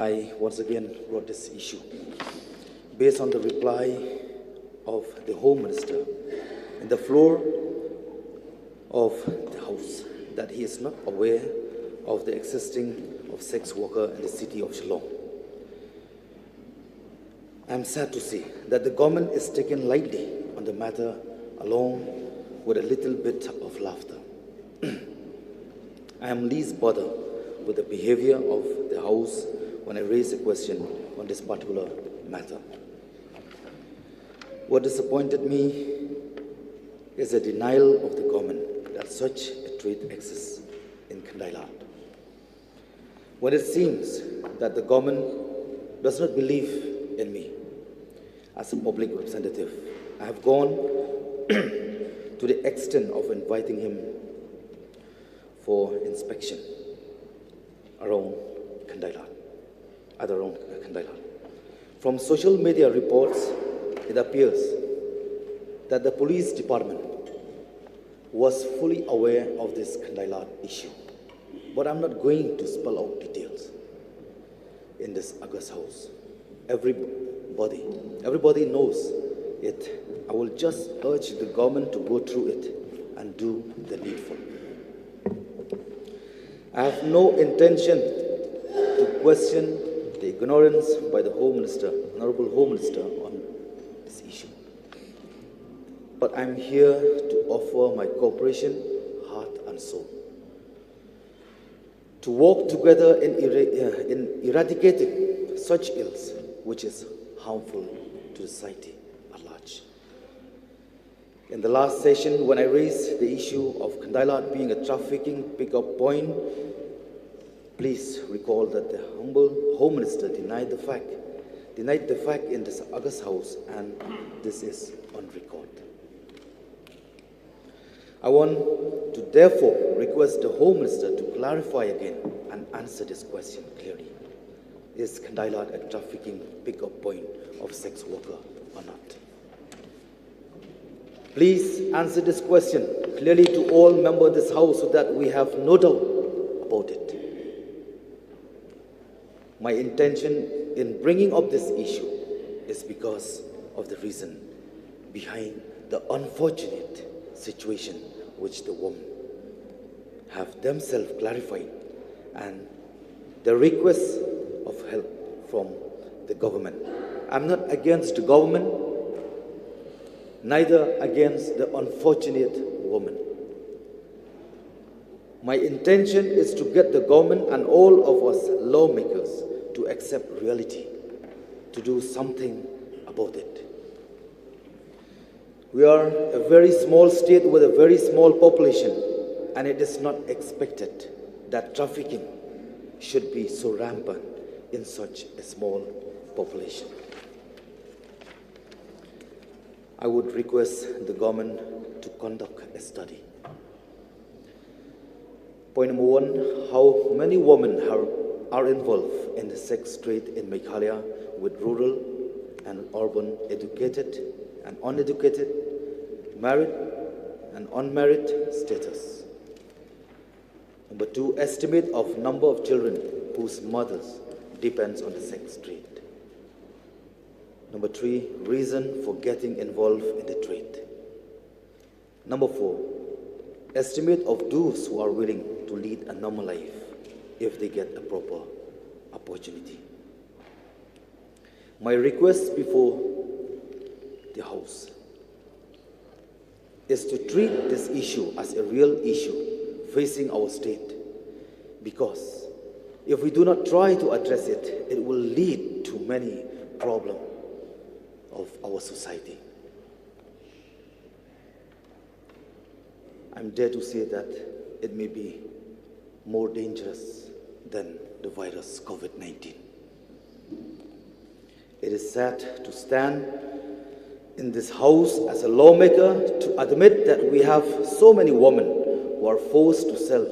I once again brought this issue based on the reply of the Home Minister in the floor of the House that he is not aware of the existing of sex worker in the city of Shillong. I am sad to see that the government is taken lightly on the matter along with a little bit of laughter. I am least bothered with the behavior of the House when I raise a question on this particular matter. What disappointed me is the denial of the government that such a trade exists in Kandailat. When it seems that the government does not believe in me as a public representative, I have gone to the extent of inviting him for inspection around Kandailat. From social media reports, it appears that the police department was fully aware of this Kandailat issue. But I'm not going to spell out details in this August House. Everybody knows it. I will just urge the government to go through it and do the needful. I have no intention to question the ignorance by the Home Minister, Honorable Home Minister, on this issue. But I'm here to offer my cooperation, heart and soul, to work together in eradicating such ills which is harmful to society at large. In the last session, when I raised the issue of Kandailat being a trafficking pickup point, please recall that the humble Home Minister denied the fact in this August House, and this is on record. I want to therefore request the Home Minister to clarify again and answer this question clearly. Is Kandailat a trafficking pickup point of sex worker or not? Please answer this question clearly to all members of this House so that we have no doubt about it. My intention in bringing up this issue is because of the reason behind the unfortunate situation which the women have themselves clarified and the request of help from the government. I'm not against the government, neither against the unfortunate woman. My intention is to get the government and all of us lawmakers to accept reality, to do something about it. We are a very small state with a very small population, and it is not expected that trafficking should be so rampant in such a small population. I would request the government to conduct a study. Point number one, how many women are involved in the sex trade in Meghalaya with rural and urban, educated and uneducated, married and unmarried status. Number two, estimate of number of children whose mothers depends on the sex trade. Number three, reason for getting involved in the trade. Number four, estimate of those who are willing to lead a normal life if they get a proper opportunity. My request before the House is to treat this issue as a real issue facing our state, because if we do not try to address it, it will lead to many problems of our society. I'm dare to say that it may be more dangerous than the virus COVID-19. It is sad to stand in this House as a lawmaker to admit that we have so many women who are forced to sell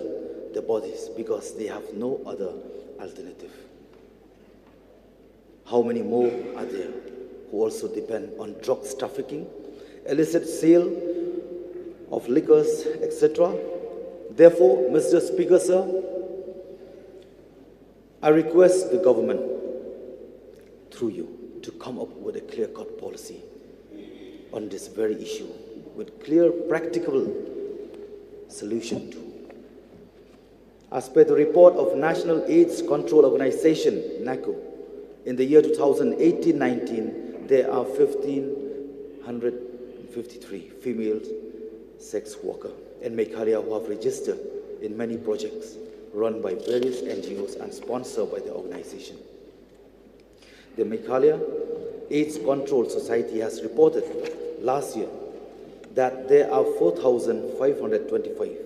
their bodies because they have no other alternative. How many more are there who also depend on drugs trafficking, illicit sale of liquors, etc.? Therefore, Mr. Speaker, sir, I request the government through you to come up with a clear-cut policy on this very issue with clear, practicable solution to. As per the report of National AIDS Control Organization, NACO, in the year 2018-19, there are 1,553 female sex workers in Meghalaya who have registered in many projects run by various NGOs and sponsored by the organization. The Meghalaya AIDS Control Society has reported last year that there are 4,525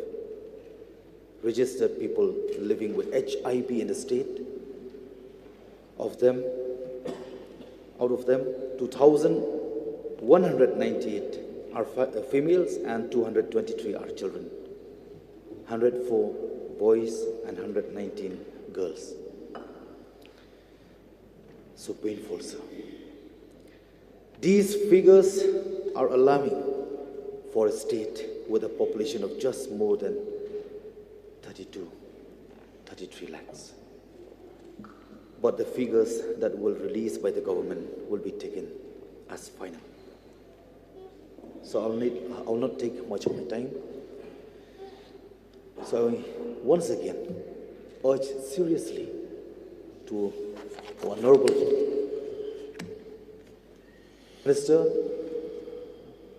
registered people living with HIV in the state. Out of them, 2,198 are females and 223 are children, 104 boys and 119 girls. So painful, sir. These figures are alarming for a state with a population of just more than 33 lakhs. But the figures that will released by the government will be taken as final. So I'll not take much of my time. So I once again urge seriously to Honorable Minister,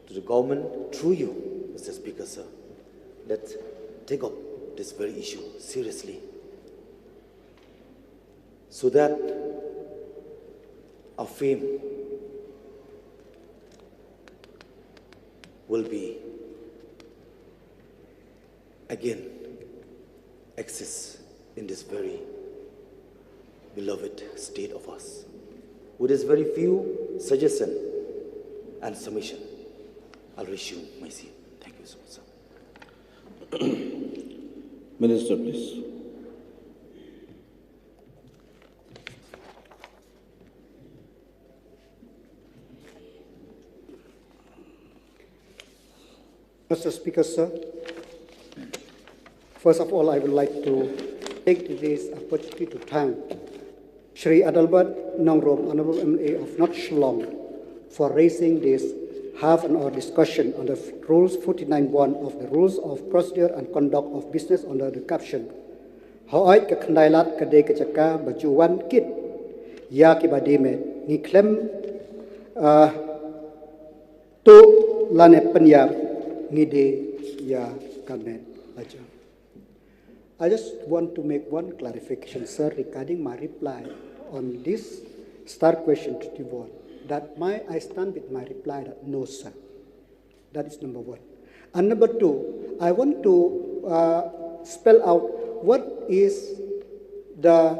to the government, through you, Mr. Speaker, sir, let's take up this very issue seriously so that our fame will be again exist in this very beloved state of us. With this very few suggestion and submission, I'll resume my seat. Thank you so much, sir. Minister, please. Mr. Speaker, sir, first of all, I would like to take this opportunity to thank Shri Adalbat Nongrom, Honorable MA of North Shillong, for raising this half-an-hour discussion on the Rules 49.1 of the Rules of Procedure and Conduct of Business under the caption Haoit ka kandailat ka de ka chaka bajuwan kit ya kiba dime ni klem to lane penyar ngide ya kanet aja. I just want to make one clarification, sir, regarding my reply on this start question 21. That I stand with my reply that no, sir. That is number one. And number two, I want to spell out what is the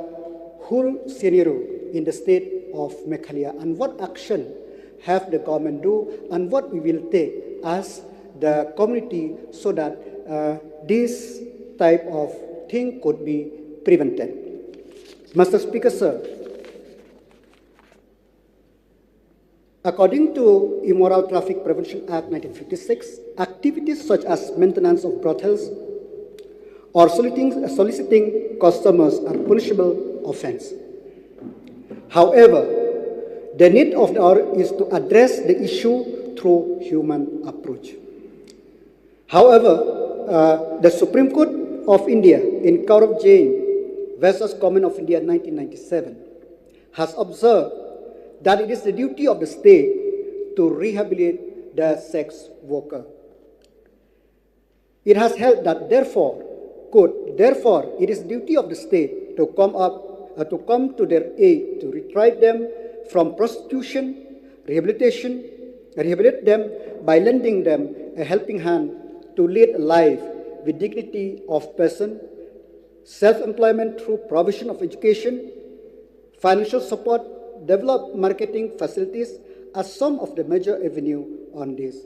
whole scenario in the state of Meghalaya and what action have the government do and what we will take as the community so that this type of thing could be prevented. Mr. Speaker, sir, according to Immoral Traffic Prevention Act 1956, activities such as maintenance of brothels or soliciting customers are punishable offense. However, the need of the hour is to address the issue through human approach. However, the Supreme Court of India in Kaurav Jain versus Government of India 1997 has observed that it is the duty of the state to rehabilitate the sex worker. It has held that therefore it is the duty of the state to come to their aid to retrieve them from prostitution, rehabilitate them by lending them a helping hand to lead a life with dignity of person, self-employment through provision of education, financial support, develop marketing facilities as some of the major avenue on this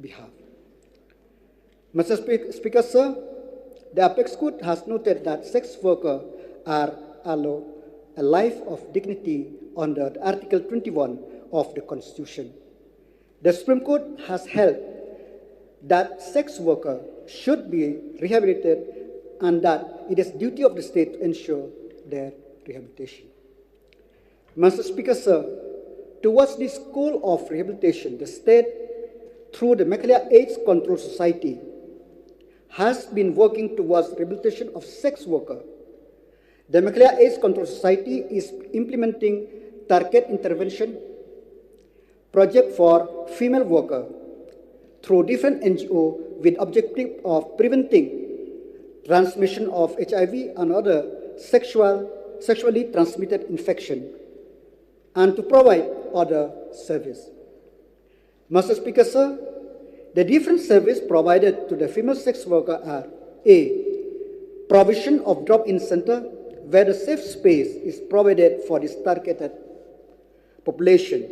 behalf. Mr. Speaker, sir, the Apex Court has noted that sex workers are allowed a life of dignity under Article 21 of the Constitution. The Supreme Court has held that sex workers should be rehabilitated and that it is duty of the state to ensure their rehabilitation. Mr. Speaker, sir, towards this goal of rehabilitation, the state, through the Meghalaya AIDS Control Society, has been working towards rehabilitation of sex workers. The Meghalaya AIDS Control Society is implementing target intervention project for female workers through different NGO with objective of preventing transmission of HIV and other sexually transmitted infection, and to provide other service. Mr. Speaker, sir, the different services provided to the female sex worker are: A, provision of drop-in center where the safe space is provided for this targeted population.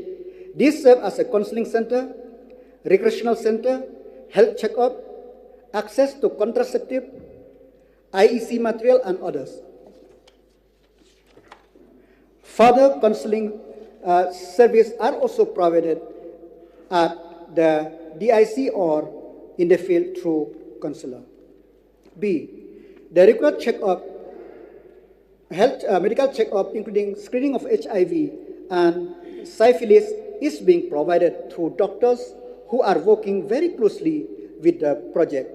These serve as a counseling center, recreational center, health checkup, access to contraceptive, IEC material, and others. Further counseling services are also provided at the DIC or in the field through counselor. B, the required checkup, medical checkup, including screening of HIV and syphilis, is being provided through doctors who are working very closely with the project.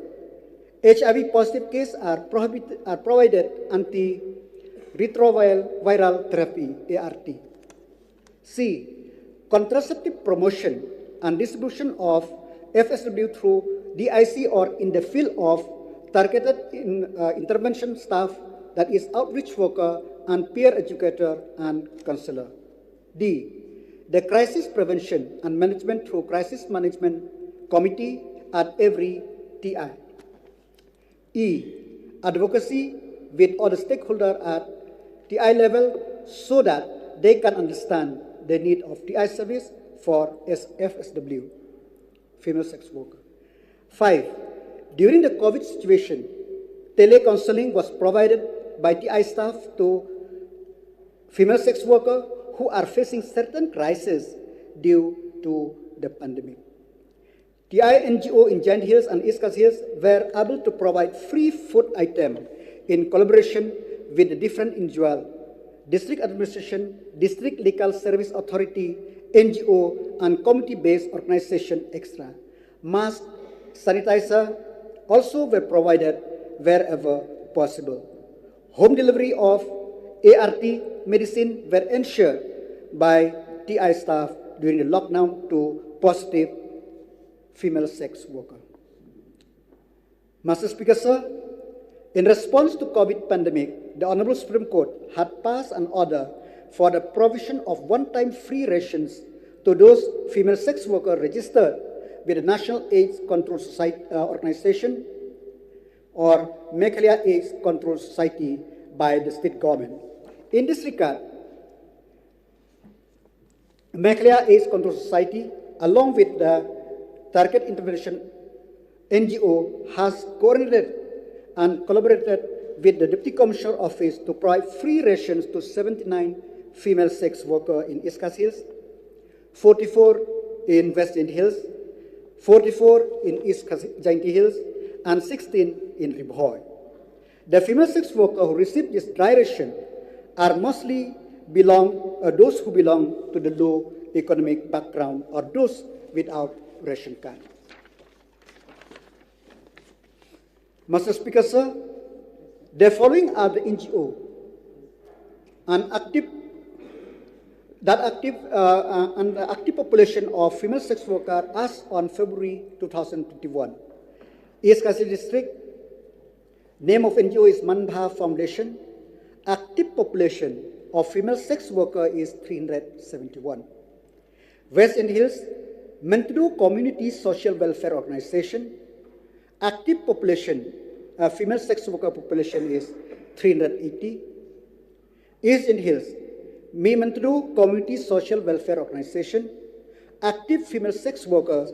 HIV positive cases are provided antiretroviral therapy, ART. C, contraceptive promotion and distribution of FSW through DIC or in the field of targeted intervention staff, that is outreach worker and peer educator and counselor. D, the crisis prevention and management through crisis management committee at every TI. E, advocacy with other stakeholders at TI level so that they can understand the need of TI service for FSW, female sex worker. 5, during the COVID situation, telecounseling was provided by TI staff to female sex workers who are facing certain crises due to the pandemic. TI NGO in Giant Hills and East Coast Hills were able to provide free food items in collaboration with the different individual, district administration, district legal service authority, NGO, and community-based organization extra. Mask, sanitizer also were provided wherever possible. Home delivery of ART medicine were ensured by TI staff during the lockdown to positive female sex worker. Mr. Speaker, sir, in response to COVID pandemic, the Honorable Supreme Court had passed an order for the provision of one-time free rations to those female sex workers registered with the National AIDS Control Society organization or Meghalaya AIDS Control Society by the state government. In this regard, Meghalaya AIDS Control Society, along with the Target Intervention NGO, has coordinated and collaborated with the Deputy Commissioner Office to provide free rations to 79 female sex workers in East Coast Hills, 44 in West End Hills, 44 in East Giant Hills, and 16 in Ribhoy. The female sex workers who received this dry ration are mostly those who belong to the low economic background or those without ration card. Mr. Speaker, sir, the following are the NGO and the active population of female sex workers as on February 2021. East Coast District, name of NGO is Manbha Foundation. Active population of female sex workers is 371. West End Hills, Mentudu Community Social Welfare Organization. Active population, female sex worker population is 380. East End Hills, Mentudu Community Social Welfare Organization. Active female sex workers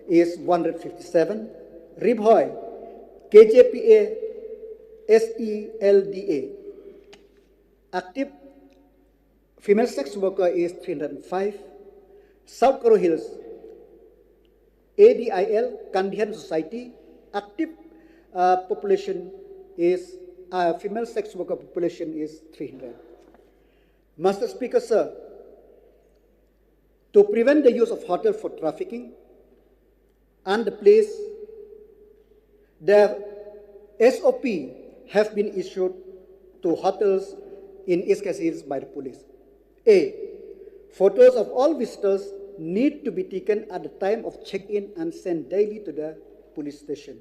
is 157. Ribhoy, KJPA SELDA. Active female sex worker is 305. South Koro Hills, ADIL, Kandihan Society. Active population is, female sex worker population is 300. Mr. Speaker, sir, to prevent the use of hotel for trafficking and the place, the SOP have been issued to hotels in East Casillas by the police. A. Photos of all visitors need to be taken at the time of check-in and sent daily to the police station.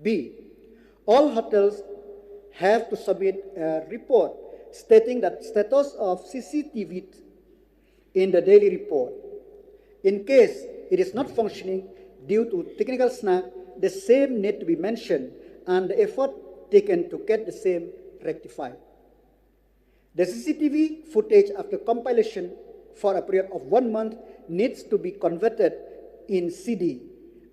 B. All hotels have to submit a report stating the status of CCTV in the daily report. In case it is not functioning due to technical snag, the same need to be mentioned and the effort taken to get the same rectified. The CCTV footage after compilation for a period of 1 month needs to be converted in CD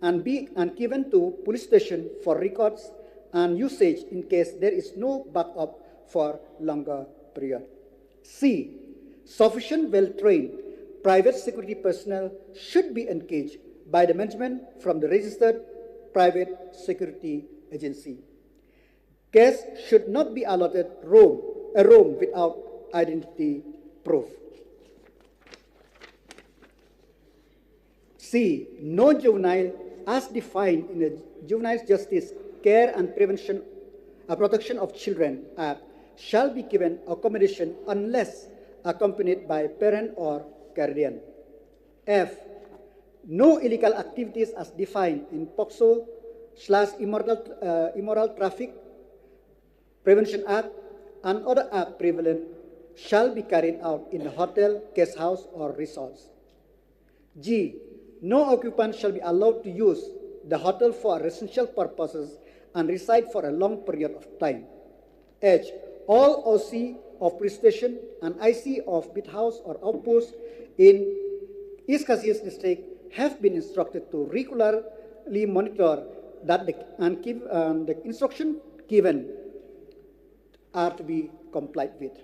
and given to police station for records and usage in case there is no backup for longer period. C. Sufficient well-trained private security personnel should be engaged by the management from the registered private security agency. Guests should not be allotted a room without identity proof. C. No juvenile as defined in the Juvenile Justice Care and Protection of Children Act shall be given accommodation unless accompanied by parent or guardian. F. No illegal activities as defined in POCSO/Immoral Traffic Prevention Act and other act prevalent shall be carried out in the hotel, guest house, or resorts. G. No occupant shall be allowed to use the hotel for residential purposes and reside for a long period of time. H. All OC of police station and IC of bit house or outpost in East Casillas district have been instructed to regularly monitor that the instruction given are to be complied with.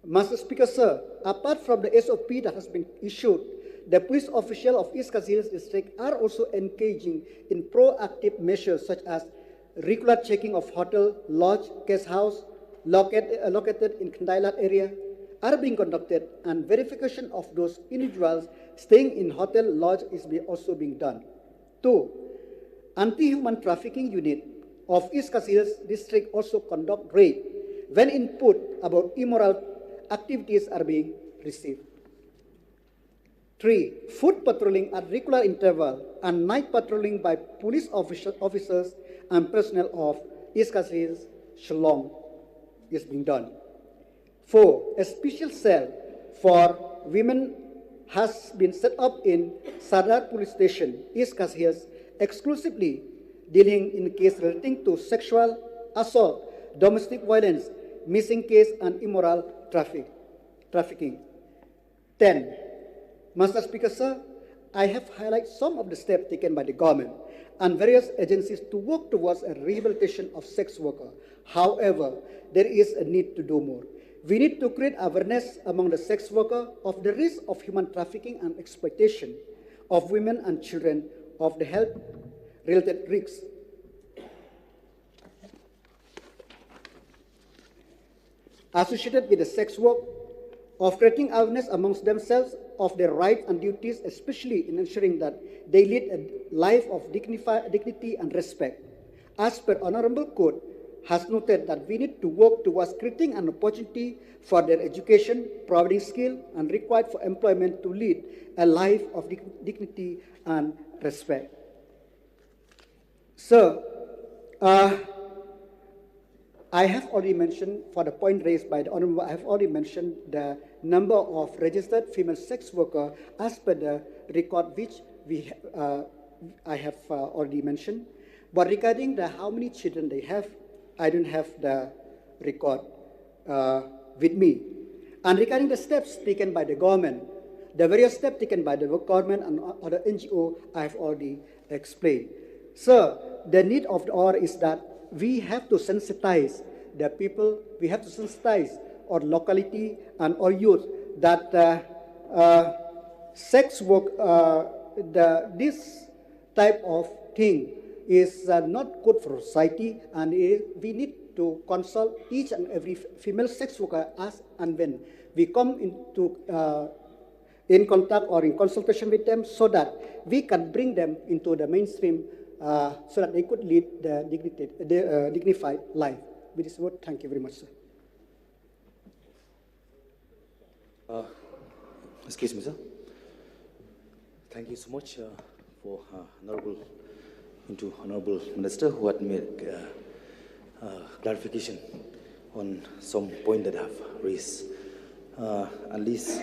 Master Speaker, sir, apart from the SOP that has been issued, the police officials of East Casillas district are also engaging in proactive measures such as regular checking of hotel, lodge, guest house located in Kandailat area are being conducted, and verification of those individuals staying in hotel, lodge is also being done. 2. Anti-human trafficking unit of East Casillas district also conduct raid when input about immoral activities are being received. 3. Foot patrolling at regular interval and night patrolling by police officers and personnel of East Casillas, Shillong is being done. 4. A special cell for women has been set up in Sadar Police Station, East Casillas, exclusively dealing in case relating to sexual assault, domestic violence, missing case, and immoral trafficking. 10. Master Speaker, sir, I have highlighted some of the steps taken by the government and various agencies to work towards a rehabilitation of sex workers. However, there is a need to do more. We need to create awareness among the sex workers of the risk of human trafficking and exploitation of women and children, of the health-related risks. Associated with the sex work, of creating awareness amongst themselves of their rights and duties, especially in ensuring that they lead a life of dignity and respect. As per Honorable Court has noted that we need to work towards creating an opportunity for their education, providing skill, and required for employment to lead a life of dignity and respect. Sir, I have already mentioned, for the point raised by the Honorable, I have already mentioned the number of registered female sex workers as per the record which I have already mentioned. But regarding how many children they have, I don't have the record with me. And regarding the steps taken by the government, the various steps taken by the government and other NGO, I have already explained. Sir, the need of the hour is that we have to sensitize the people, we have to sensitize our locality and our youth that sex work, this type of thing is not good for society, and we need to consult each and every female sex worker as and when we come into in contact or in consultation with them so that we can bring them into the mainstream so that they could lead the dignified life. With this word, thank you very much, sir. Excuse me, sir. Thank you so much for Honorable Minister who had made clarification on some point that I have raised. At least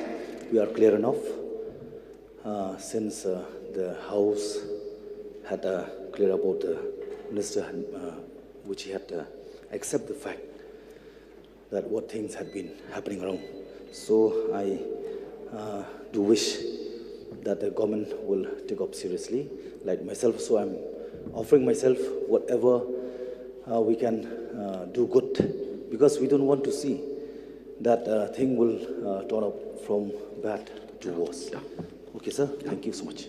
we are clear enough since the House had clear about the Minister, which he had accept the fact that what things had been happening around. So I do wish that the government will take up seriously, like myself. So I'm offering myself whatever we can do good, because we don't want to see that thing will turn up from bad to worse. Okay, sir. Thank you so much.